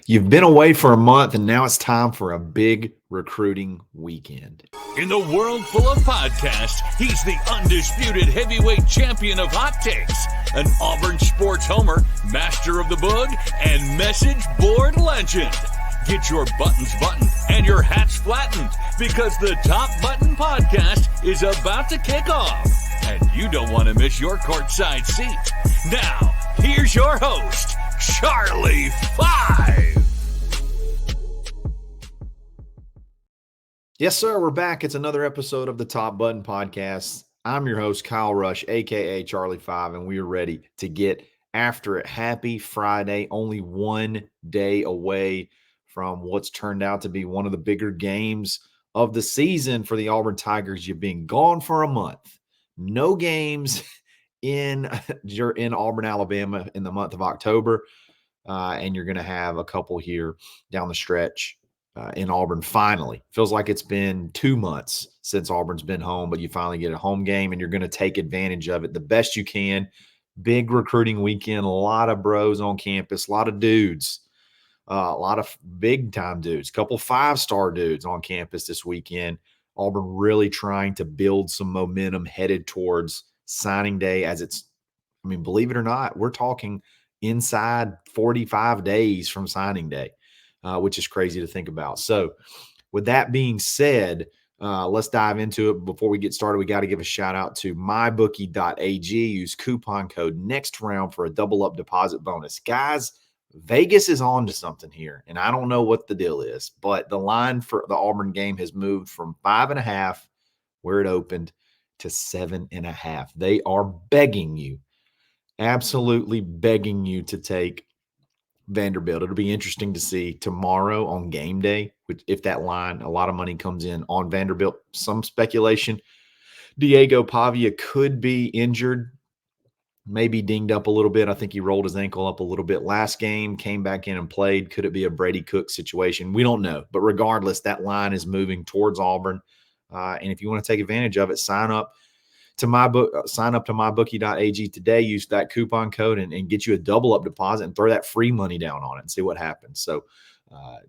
You've been away for a month, and now it's time for a big recruiting weekend. In the world full of podcasts, he's the undisputed heavyweight champion of hot takes, an Auburn sports homer, master of the boog, and message board legend. Get your buttons buttoned and your hats flattened because the Top Button Podcast is about to kick off, and you don't want to miss your courtside seat. Now, here's your host, Charlie 5. Yes, sir. We're back. It's another episode of the Top Button Podcast. I'm your host, Kyle Rush, a.k.a. Charlie 5, and we are ready to get after it. Happy Friday. Only one day away from what's turned out to be one of the bigger games of the season for the Auburn Tigers. You've been gone for a month. No games in Auburn, Alabama in the month of October, and you're going to have a couple here down the stretch in Auburn. Finally, feels like it's been 2 months since Auburn's been home, but you finally get a home game, and you're going to take advantage of it the best you can. Big recruiting weekend, a lot of bros on campus, a lot of dudes, a lot of big-time dudes, a couple five-star dudes on campus this weekend. Auburn really trying to build some momentum headed towards signing day, as it's, I mean, believe it or not, we're talking inside 45 days from signing day, which is crazy to think about. So with that being said, let's dive into it. Before we get started, we got to give a shout out to mybookie.ag. Use coupon code NEXTROUND for a double up deposit bonus. Guys, Vegas is on to something here, and I don't know what the deal is, but the line for the Auburn game has moved from 5.5, where it opened, to 7.5. They are begging you, absolutely begging you to take Vanderbilt. It'll be interesting to see tomorrow on game day, if that line, a lot of money comes in on Vanderbilt. Some speculation, Diego Pavia could be injured, maybe dinged up a little bit. I think he rolled his ankle up a little bit last game, came back in and played. Could it be a Brady Cook situation? We don't know. But regardless, that line is moving towards Auburn. And if you want to take advantage of it, sign up to mybookie.ag today. Use that coupon code and get you a double up deposit and throw that free money down on it and see what happens. So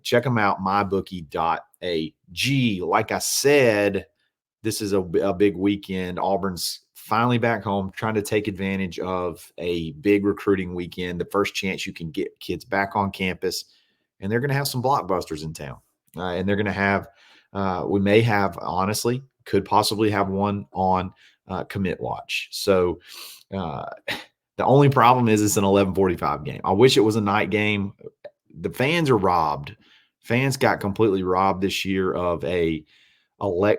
check them out, mybookie.ag. Like I said, this is a big weekend. Auburn's finally back home, trying to take advantage of a big recruiting weekend, the first chance you can get kids back on campus, and they're going to have some blockbusters in town. And they're going to have, we may have, honestly, could possibly have one on commit watch. So the only problem is it's an 11:45 game. I wish it was a night game. The fans are robbed. Fans got completely robbed this year of a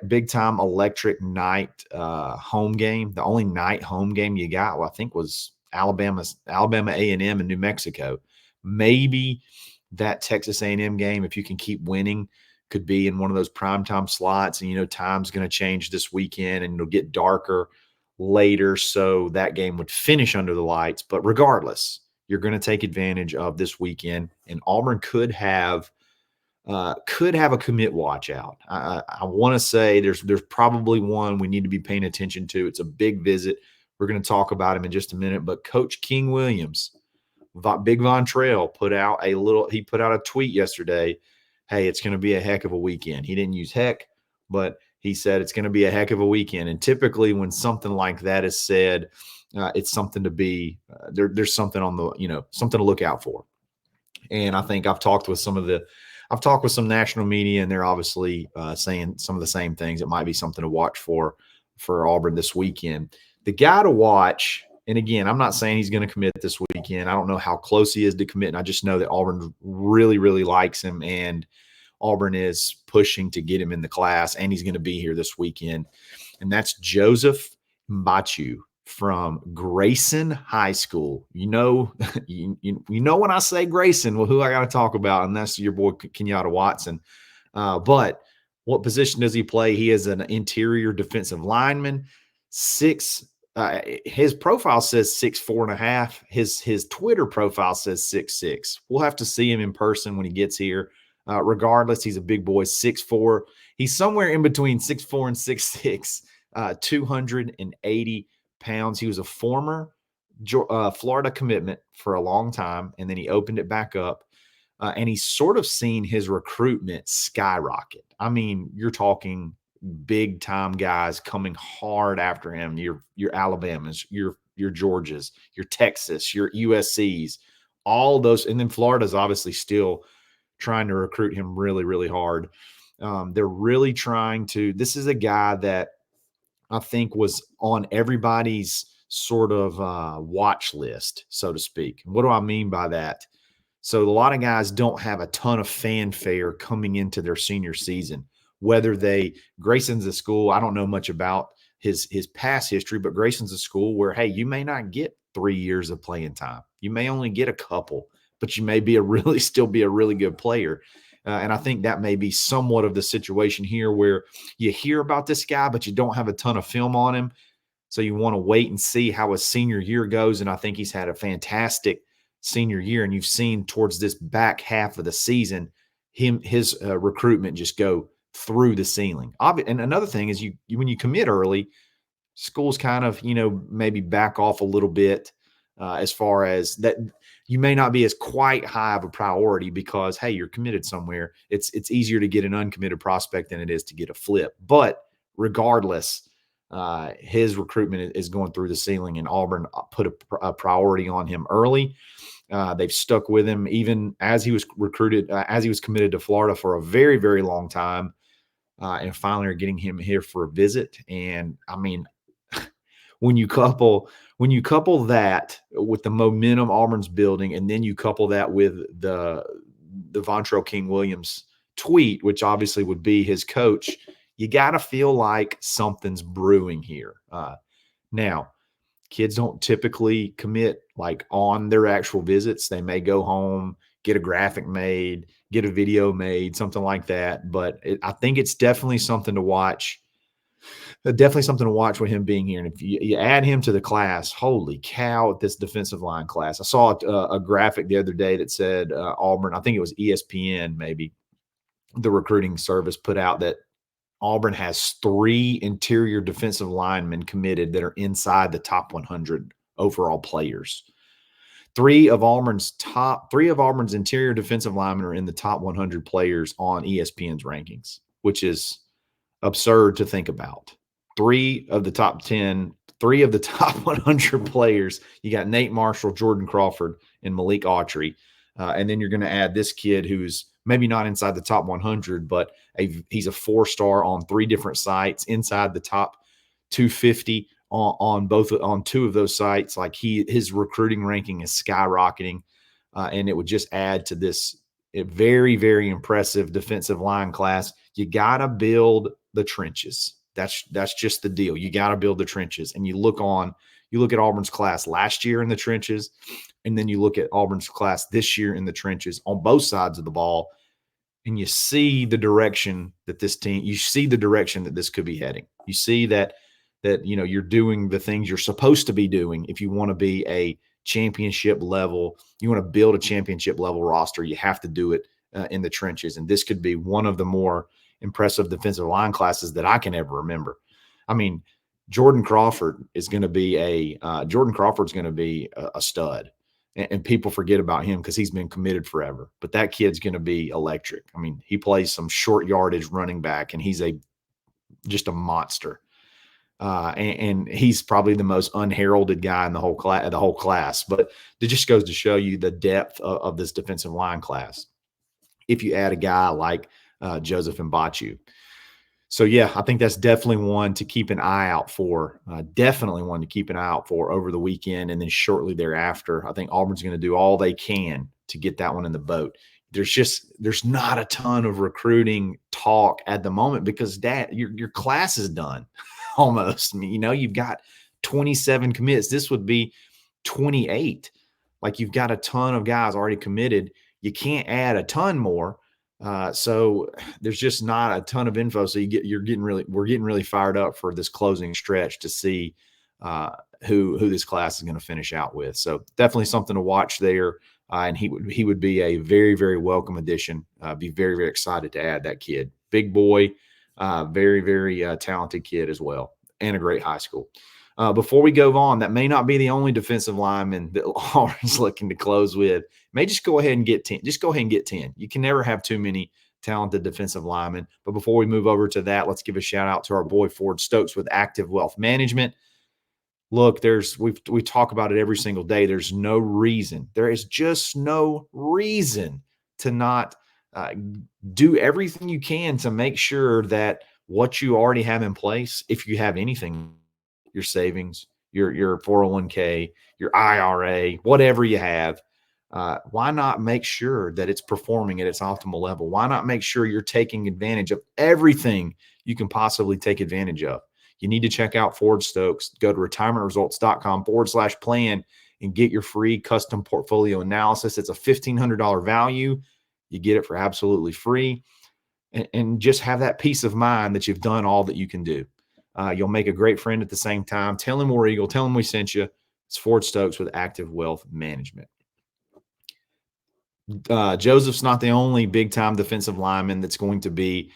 big-time electric night home game. The only night home game you got, I think, was Alabama A&M in New Mexico. Maybe that Texas A&M game, if you can keep winning, could be in one of those primetime slots. And, time's going to change this weekend, and it'll get darker later, so that game would finish under the lights. But regardless, you're going to take advantage of this weekend, and Auburn could have a commit watch out. I want to say there's probably one we need to be paying attention to. It's a big visit. We're going to talk about him in just a minute. But Coach King Williams, Big Von Trail, put out a tweet yesterday. Hey, it's going to be a heck of a weekend. He didn't use heck, but he said it's going to be a heck of a weekend. And typically when something like that is said, it's something to be there's something on the, something to look out for. And I think I've talked with some national media, and they're obviously saying some of the same things. It might be something to watch for Auburn this weekend. The guy to watch, and again, I'm not saying he's going to commit this weekend. I don't know how close he is to commit, and I just know that Auburn really, really likes him, and Auburn is pushing to get him in the class, and he's going to be here this weekend. And that's Joseph Mbachu from Grayson High School. You know when I say Grayson, well, who I got to talk about, and that's your boy Kenyatta Watson. But what position does he play? He is an interior defensive lineman. His profile says 6'4.5". His Twitter profile says 6'6". We'll have to see him in person when he gets here. Regardless, he's a big boy, 6'4". He's somewhere in between 6'4 and 6'6", 280 pounds. He was a former Florida commitment for a long time, and then he opened it back up. and he's sort of seen his recruitment skyrocket. I mean, you're talking big time guys coming hard after him. Your Alabamas, your Georgias, your Texas, your USCs, all those, and then Florida's obviously still trying to recruit him really, really hard. They're really trying to. This is a guy that I think was on everybody's sort of watch list, so to speak. And what do I mean by that? So a lot of guys don't have a ton of fanfare coming into their senior season. Whether Grayson's a school, I don't know much about his past history, but Grayson's a school where, hey, you may not get 3 years of playing time. You may only get a couple, but you may still be a really good player. And I think that may be somewhat of the situation here where you hear about this guy, but you don't have a ton of film on him. So you want to wait and see how his senior year goes. And I think he's had a fantastic senior year. And you've seen towards this back half of the season, his recruitment just go through the ceiling. And another thing is when you commit early, schools kind of, maybe back off a little bit as far as that. You may not be as quite high of a priority because, hey, you're committed somewhere. It's easier to get an uncommitted prospect than it is to get a flip. But regardless, his recruitment is going through the ceiling, and Auburn put a priority on him early. They've stuck with him even as he was recruited, as he was committed to Florida for a very, very long time, and finally are getting him here for a visit. And I mean, when you couple that with the momentum Auburn's building, and then you couple that with the Vontrell King Williams tweet, which obviously would be his coach, you got to feel like something's brewing here. Now, kids don't typically commit like on their actual visits. They may go home, get a graphic made, get a video made, something like that. But I think it's definitely something to watch. Definitely something to watch with him being here. And if you add him to the class, holy cow, at this defensive line class. I saw a graphic the other day that said Auburn, I think it was ESPN, maybe the recruiting service put out that Auburn has 3 interior defensive linemen committed that are inside the top 100 overall players. 3 of Auburn's interior defensive linemen are in the top 100 players on ESPN's rankings, which is absurd to think about. 3 of the top 100 players. You got Nate Marshall, Jordan Crawford, and Malik Autry. And then you're going to add this kid who's maybe not inside the top 100, but he's a 4-star on 3 different sites, inside the top 250 on 2 of those sites. Like his recruiting ranking is skyrocketing, and it would just add to this very, very impressive defensive line class. You got to build the trenches. That's just the deal. You got to build the trenches. And you look at Auburn's class last year in the trenches, and then you look at Auburn's class this year in the trenches on both sides of the ball, and you see the direction that this could be heading. You see that you're doing the things you're supposed to be doing if you want to be a championship level. You want to build a championship level roster. You have to do it in the trenches. And this could be one of the more impressive defensive line classes that I can ever remember. I mean, Jordan Crawford's going to be a stud, and people forget about him because he's been committed forever. But that kid's going to be electric. I mean, he plays some short yardage running back, and he's just a monster. And he's probably the most unheralded guy in the whole class. But it just goes to show you the depth of this defensive line class. If you add a guy like Joseph Mbachu. So, yeah, I think that's definitely one to keep an eye out for. Over the weekend, and then shortly thereafter. I think Auburn's going to do all they can to get that one in the boat. There's not a ton of recruiting talk at the moment because your class is done almost. I mean, you've got 27 commits. This would be 28. Like, you've got a ton of guys already committed. You can't add a ton more. So there's just not a ton of info. So we're getting really fired up for this closing stretch to see who this class is going to finish out with. So definitely something to watch there. And he would be a very, very welcome addition. Be very, very excited to add that kid. Big boy, very, very talented kid as well, and a great high school. Before we go on, that may not be the only defensive lineman that Auburn's looking to close with. May just go ahead and get 10. Just go ahead and get 10. You can never have too many talented defensive linemen. But before we move over to that, let's give a shout out to our boy Ford Stokes with Active Wealth Management. Look, we talk about it every single day. There's no reason. There is just no reason to not do everything you can to make sure that what you already have in place, if you have anything, your savings, your 401k, your IRA, whatever you have, why not make sure that it's performing at its optimal level? Why not make sure you're taking advantage of everything you can possibly take advantage of? You need to check out Ford Stokes. Go to retirementresults.com/plan and get your free custom portfolio analysis. It's a $1,500 value. You get it for absolutely free. And just have that peace of mind that you've done all that you can do. You'll make a great friend at the same time. Tell him War Eagle. Tell him we sent you. It's Ford Stokes with Active Wealth Management. Joseph's not the only big-time defensive lineman that's going to be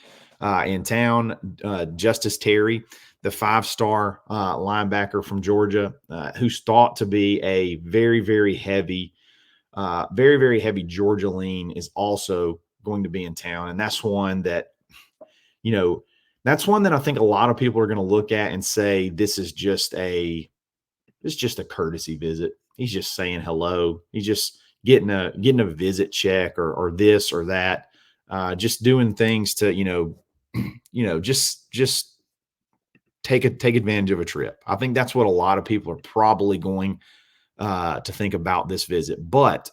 in town. Justice Terry, the 5-star linebacker from Georgia, who's thought to be a very, very heavy Georgia lean, is also going to be in town. And that's one that, I think a lot of people are going to look at and say, this is just a courtesy visit. He's just saying hello. He's just getting a visit check or this or that, just doing things to, just take advantage of a trip. I think that's what a lot of people are probably going to think about this visit. But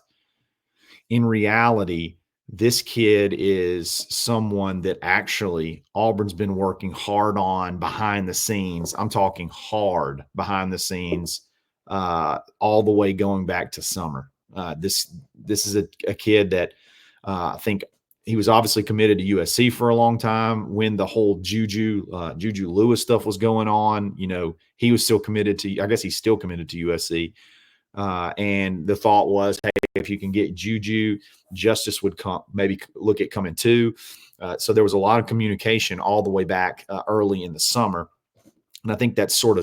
in reality, this kid is someone that actually Auburn's been working hard on behind the scenes. I'm talking hard behind the scenes, all the way going back to summer. This is a kid that I think he was obviously committed to USC for a long time when the whole Juju Lewis stuff was going on. He was still committed to, I guess he's still committed to USC. And the thought was, hey, if you can get Juju, Justice would maybe look at coming too. So there was a lot of communication all the way back early in the summer. And I think that's still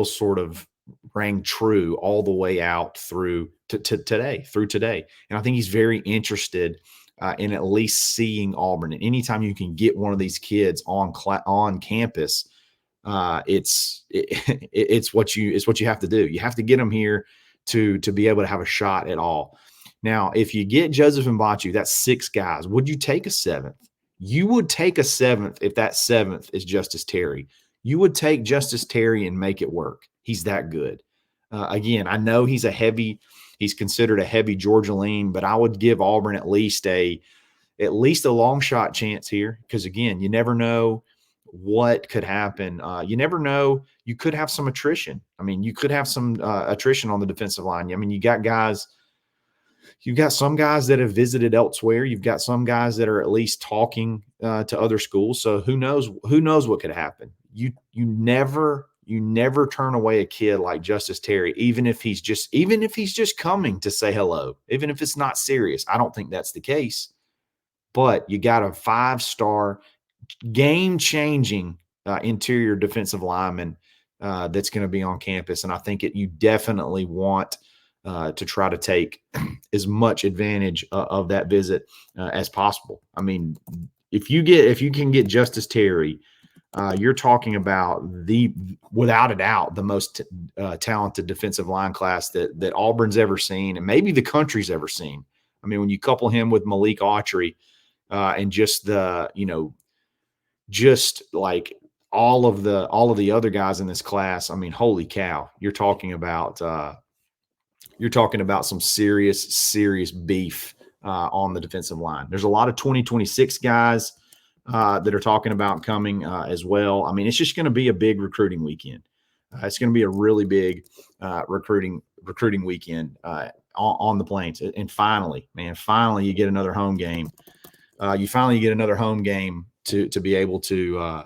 sort of rang true all the way out through today. And I think he's very interested in at least seeing Auburn. And anytime you can get one of these kids on campus, it's what you have to do. You have to get them here to be able to have a shot at all. Now, if you get Joseph Mbachu, that's 6 guys. Would you take a 7th? You would take a 7th if that 7th is Justice Terry. You would take Justice Terry and make it work. He's that good. Again, I know he's considered a heavy Georgia lean, but I would give Auburn at least a long shot chance here, because again, you never know what could happen. You never know. You could have some attrition. I mean, you could have some attrition on the defensive line. I mean, you've got some guys that have visited elsewhere. You've got some guys that are at least talking to other schools. So who knows what could happen. You never turn away a kid like Justice Terry, even if he's just coming to say hello, even if it's not serious. I don't think that's the case. But you got a 5-star game-changing interior defensive lineman that's going to be on campus, and I think you definitely want to try to take as much advantage of that visit as possible. I mean, if you can get Justice Terry, you're talking about without a doubt, the most talented defensive line class that Auburn's ever seen, and maybe the country's ever seen. I mean, when you couple him with Malik Autry and just like all of the other guys in this class, I mean, holy cow! You're talking about some serious beef on the defensive line. There's a lot of 2026 guys that are talking about coming as well. I mean, it's just going to be a big recruiting weekend. It's going to be a really big recruiting weekend on the Plains. And finally, you get another home game. You finally get another home game to be able to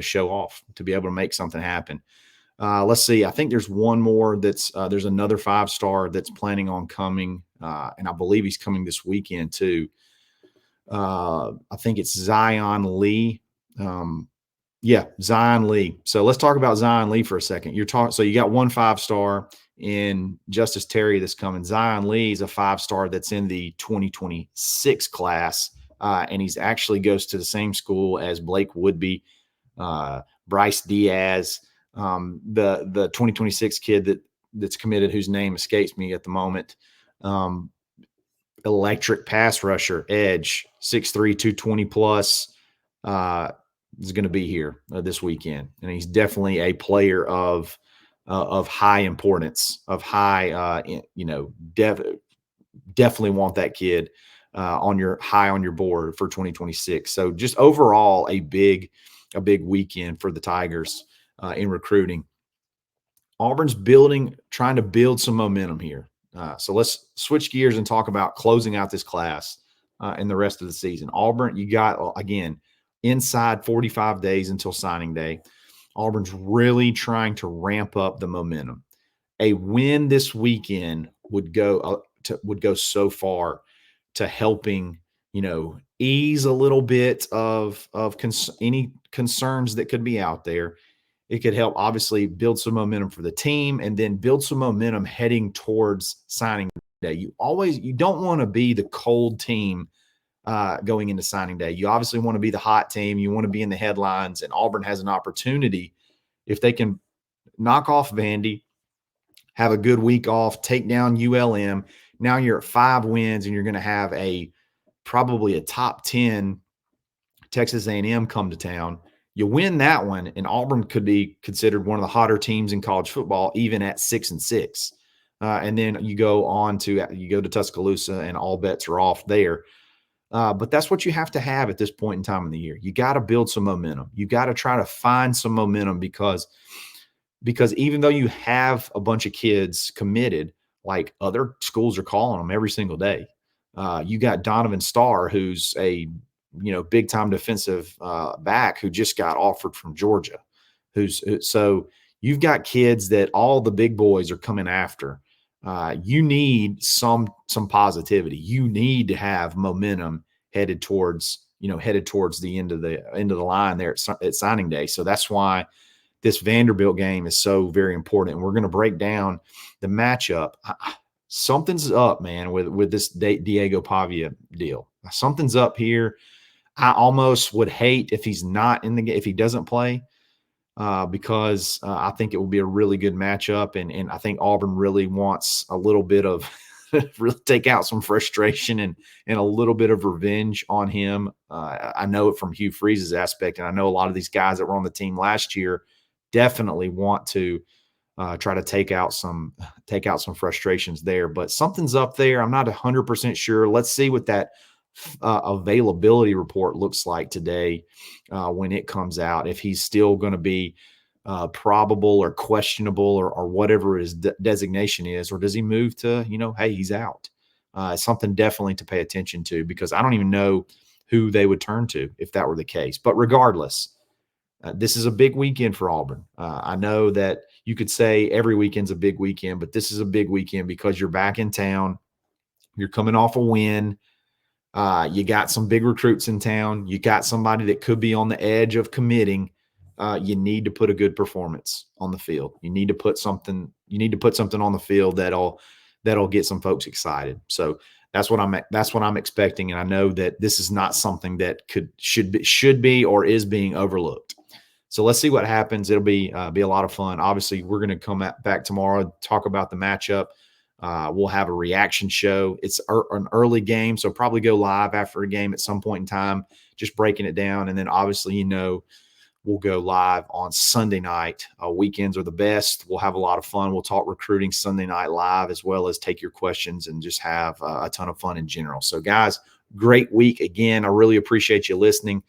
show off, to be able to make something happen. Let's see. I think there's one more there's another 5-star that's planning on coming, and I believe he's coming this weekend too. I think it's Zion Lee. Yeah, Zion Lee. So let's talk about Zion Lee for a second. So you got 1 5-star in Justice Terry that's coming. Zion Lee is a 5-star that's in the 2026 class, and he's actually goes to the same school as Blake Woodby, Bryce Diaz, the 2026 kid that's committed, whose name escapes me at the moment. Electric pass rusher, edge, 6'3", 220 plus. Is going to be here this weekend, and he's definitely a player of high importance, of high, definitely want that kid on your board for 2026. So just overall, a big weekend for the Tigers in recruiting. Auburn's trying to build some momentum here. So let's switch gears and talk about closing out this class and the rest of the season. Auburn, you got, again, inside 45 days until signing day. Auburn's really trying to ramp up the momentum. A win this weekend would go so far to helping, ease a little bit of any concerns that could be out there. It could help, obviously, build some momentum for the team, and then build some momentum heading towards signing day. You don't want to be the cold team going into signing day. You obviously want to be the hot team. You want to be in the headlines, and Auburn has an opportunity if they can knock off Vandy, have a good week off, take down ULM. Now you're at 5 wins, and you're going to have probably a top 10 Texas A&M come to town. You win that one, and Auburn could be considered one of the hotter teams in college football, even at 6-6. And then you go to Tuscaloosa, and all bets are off there. But that's what you have to have at this point in time in the year. You got to build some momentum. You got to try to find some momentum because even though you have a bunch of kids committed, like, other schools are calling them every single day. You got Donovan Starr, who's a big time defensive back who just got offered from Georgia. So you've got kids that all the big boys are coming after. You need some positivity. You need to have momentum headed towards the end of the line there at signing day. So that's why this Vanderbilt game is so very important. And we're going to break down the matchup. Something's up, man, with this Diego Pavia deal. Something's up here. I almost would hate if he's not in the game, if he doesn't play, because I think it will be a really good matchup. And I think Auburn really wants a little bit of really take out some frustration and a little bit of revenge on him. I know it from Hugh Freeze's aspect, and I know a lot of these guys that were on the team last year definitely want to try to take out some frustrations there. But something's up there. I'm not 100% sure. Let's see what that availability report looks like today when it comes out, if he's still going to be probable or questionable or whatever his designation is, or does he move to, hey, he's out. Something definitely to pay attention to, because I don't even know who they would turn to if that were the case. But regardless, this is a big weekend for Auburn. I know that you could say every weekend's a big weekend, but this is a big weekend because you're back in town. You're coming off a win. You got some big recruits in town. You got somebody that could be on the edge of committing. You need to put a good performance on the field. You need to put something on the field that'll get some folks excited. So that's what I'm expecting. And I know that this is not something that should be or is being overlooked. So let's see what happens. It'll be a lot of fun. Obviously, we're going to come back tomorrow, talk about the matchup. We'll have a reaction show. It's an early game, so probably go live after a game at some point in time, just breaking it down. And then obviously, we'll go live on Sunday night. Weekends are the best. We'll have a lot of fun. We'll talk recruiting Sunday night live, as well as take your questions and just have a ton of fun in general. So guys, great week. Again, I really appreciate you listening.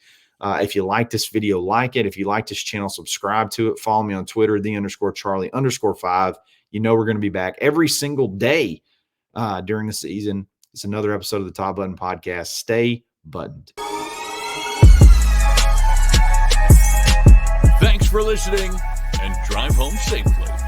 If you like this video, like it. If you like this channel, subscribe to it. Follow me on Twitter, _Charlie_5. We're going to be back every single day during the season. It's another episode of the Top Button Podcast. Stay buttoned. Thanks for listening, and drive home safely.